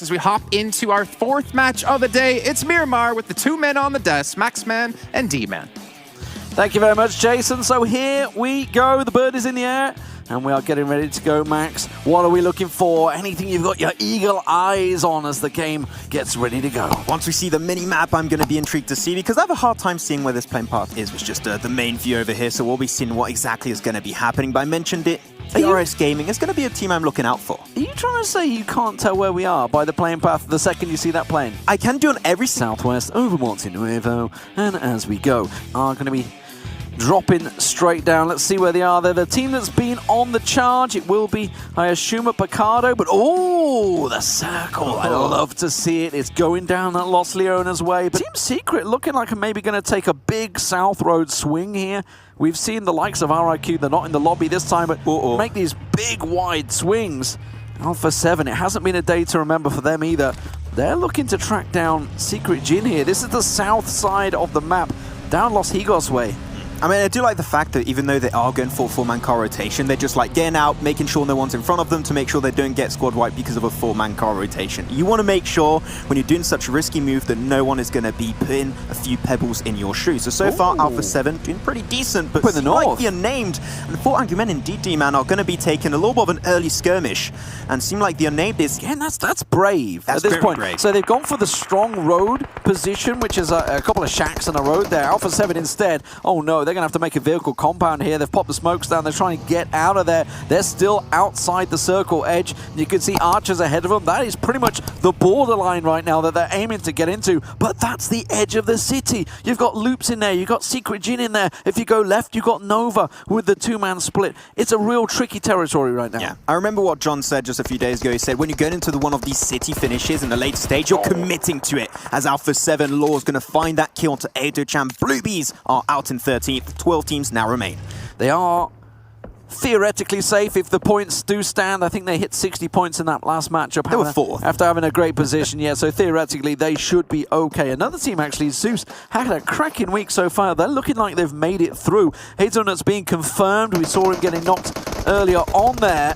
As we hop into our fourth match of the day, it's Miramar with the two men on the desk, Maxman and D-Man. Thank you very much, Jason. So here we go. The bird is in the air, and we are getting ready to go, Max. What are we looking for? Anything you've got your eagle eyes on as the game gets ready to go? Once we see the mini-map, I'm going to be intrigued to see, because I have a hard time seeing where this playing path is. It's just the main view over here, so we'll be seeing what exactly is going to be happening. But I mentioned it, PRS Gaming is going to be a team I'm looking out for. Are you trying to say you can't tell where we are by the playing path the second you see that plane? I can do on every Southwest over Monte Nuevo, and as we go, are going to be dropping straight down. Let's see where they are. They're the team that's been on the charge. It will be, I assume, a Picardo, but oh, the circle. I love to see it. It's going down that Los Leones way. But Team Secret looking like I'm maybe going to take a big South Road swing here. We've seen the likes of RIQ. They're not in the lobby this time, but make these big, wide swings. Alpha7, it hasn't been a day to remember for them either. They're looking to track down Secret Jin here. This is the south side of the map, down Los Higos way. I mean, I do like the fact that even though they are going for four-man car rotation, they're just like getting out, making sure no one's in front of them to make sure they don't get squad wiped because of a four-man car rotation. You want to make sure when you're doing such a risky move that no one is going to be putting a few pebbles in your shoe. So far, Alpha7 doing pretty decent, but like the unnamed and the four angry men in DD-Man are going to be taking a little bit of an early skirmish, and seem like the unnamed is... Again, that's brave at this point. Brave. So they've gone for the strong road position, which is a couple of shacks and a road there. Alpha7 instead, oh no, they're going to have to make a vehicle compound here. They've popped the smokes down. They're trying to get out of there. They're still outside the circle edge. You can see archers ahead of them. That is pretty much the borderline right now that they're aiming to get into. But that's the edge of the city. You've got Loops in there. You've got Secret Jin in there. If you go left, you've got Nova with the two-man split. It's a real tricky territory right now. Yeah, I remember what John said just a few days ago. He said, when you get into one of these city finishes in the late stage, you're committing to it. As Alpha7 Law is going to find that kill onto Edo-chan. Bluebees are out in 13th. 12 teams now remain. They are theoretically safe if the points do stand. I think they hit 60 points in that last matchup. They were fourth. After having a great position, yeah, so theoretically they should be okay. Another team, actually, Zeus, had a cracking week so far. They're looking like they've made it through. Hazelnut's being confirmed. We saw him getting knocked earlier on there.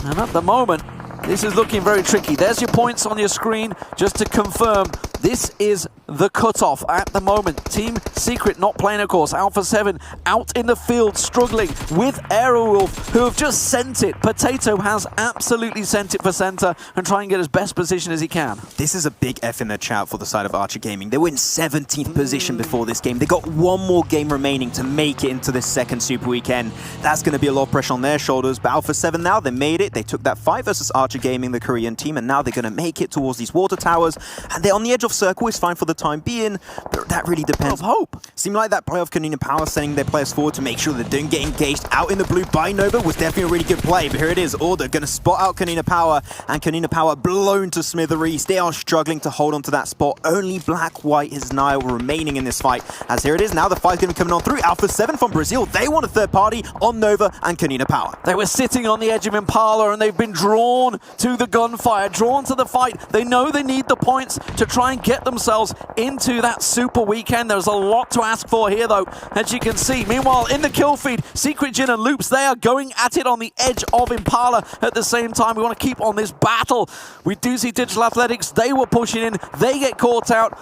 And at the moment, this is looking very tricky. There's your points on your screen just to confirm this is the cutoff at the moment. Team Secret not playing, of course. Alpha7 out in the field struggling with Aerowolf, who have just sent it. Potato has absolutely sent it for center and try and get as best position as he can. This is a big F in the chat for the side of Archer Gaming. They were in 17th position before this game. They got one more game remaining to make it into this second Super Weekend. That's going to be a lot of pressure on their shoulders. But Alpha7 now, they made it. They took that fight versus Archer Gaming, the Korean team, and now they're going to make it towards these water towers. And they're on the edge of circle. Is fine for the time being, but that really depends. Hope. Seemed like that play of Kanina Power sending their players forward to make sure they don't get engaged out in the blue by Nova was definitely a really good play. But here it is, Order going to spot out Kanina Power, and Kanina Power blown to smithereens. They are struggling to hold on to that spot. Only Black-White is now remaining in this fight. As here it is, now the fight's going to be coming on through. Alpha7 from Brazil, they want a third party on Nova and Kanina Power. They were sitting on the edge of Impala and they've been drawn to the gunfire, drawn to the fight. They know they need the points to try and get themselves into that Super Weekend. There's a lot to ask for here, though, as you can see. Meanwhile, in the kill feed, Secret Jin and Loops, they are going at it on the edge of Impala at the same time. We want to keep on this battle. We do see Digital Athletics. They were pushing in. They get caught out.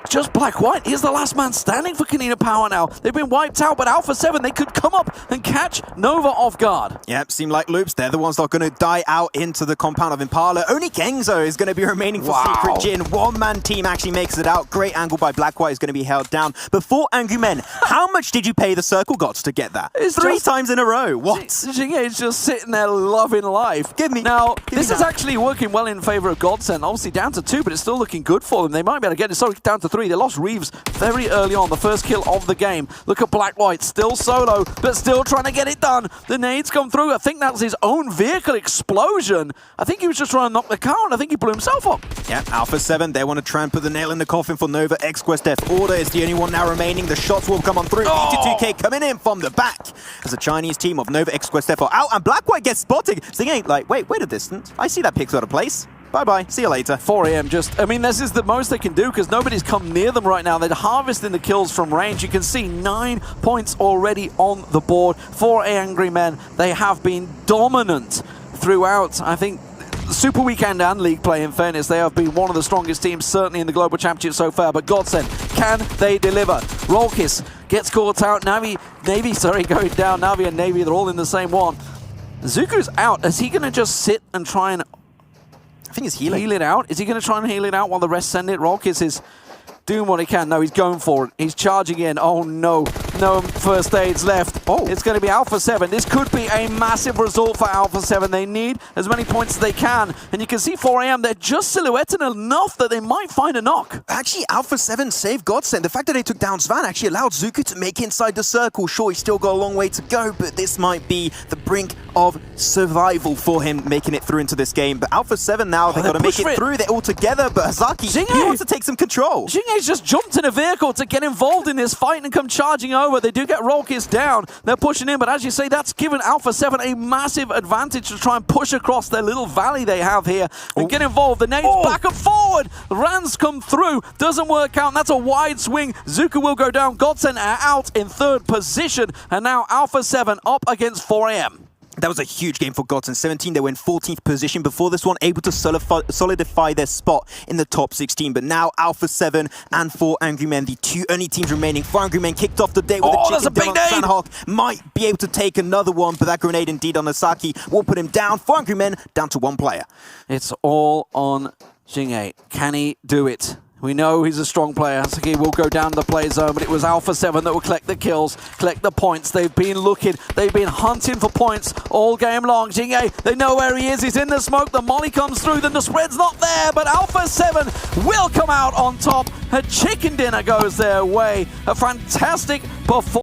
Just Black-White is the last man standing for Kanina Power now. They've been wiped out, but Alpha7, they could come up and catch Nova off guard. Yep, seem like Loops, they're the ones that are going to die out into the compound of Impala. Only Genzo is going to be remaining for Secret Jin. One-man team actually makes it out. Great angle by Black-White is going to be held down. Before Angry Men, how much did you pay the Circle Gods to get that? It's Three times in a row. What? It's just sitting there loving life. This is actually working well in favor of Godsend. Obviously down to 2, but it's still looking good for them. They might be able to get it. Sorry, down to 3. They lost Reeves very early on, the first kill of the game. Look at Black-White, still solo, but still trying to get it done. The nades come through. I think that was his own vehicle explosion. I think he was just trying to knock the car, and I think he blew himself up. Yeah, Alpha7, they want to try and put the nail in the coffin for Nova. X-Quest F Order is the only one now remaining. The shots will come on through. 82K coming in from the back as the Chinese team of Nova X-Quest F are out, and Black-White gets spotted. Stinging like, wait a distance. I see that pic's out of place. Bye-bye. See you later. 4 AM just... I mean, this is the most they can do because nobody's come near them right now. They're harvesting the kills from range. You can see 9 points already on the board. 4 Angry Men. They have been dominant throughout. I think Super Weekend and League play, in fairness. They have been one of the strongest teams, certainly in the Global Championship so far. But Godsend, can they deliver? Rolkis gets caught out. Navy going down. Navi and Navy, they're all in the same one. Zuku's out. Is he going to just sit and try and I think he's healing. heal it out? Is he going to try and heal it out while the rest send it? Rolkis is doing what he can. No, he's going for it. He's charging in. Oh, no. No first aids left. Oh. It's going to be Alpha7. This could be a massive result for Alpha7. They need as many points as they can. And you can see 4AM, they're just silhouetting enough that they might find a knock. Actually, Alpha7 saved Godsend. The fact that they took down Svan actually allowed Zuku to make inside the circle. Sure, he's still got a long way to go, but this might be the brink of survival for him making it through into this game. But Alpha7 now, they've got to make it through. They're all together, but Hazaki, he wants to take some control. Xingye's just jumped in a vehicle to get involved in this fight and come charging over. They do get Rolkis down. They're pushing in, but as you say, that's given Alpha7 a massive advantage to try and push across their little valley they have here and get involved. The nades back and forward. Rans come through. Doesn't work out, and that's a wide swing. Zuka will go down. Godsend are out in third position, and now Alpha7 up against 4AM. That was a huge game for Godsend. 17, they were in 14th position before this one, able to solidify their spot in the top 16. But now Alpha7 and 4 Angry Men, the two only teams remaining. 4 Angry Men kicked off the day with a chicken down on Sandhawk. Might be able to take another one, but that grenade indeed on Asaki will put him down. 4 Angry Men down to 1 player. It's all on Xingye. Can he do it? We know he's a strong player. Hasaki will go down the play zone, but it was Alpha7 that will collect the kills, collect the points. They've been looking, they've been hunting for points all game long. Xingye, they know where he is. He's in the smoke. The molly comes through, then the spread's not there, but Alpha7 will come out on top. A chicken dinner goes their way. A fantastic performance.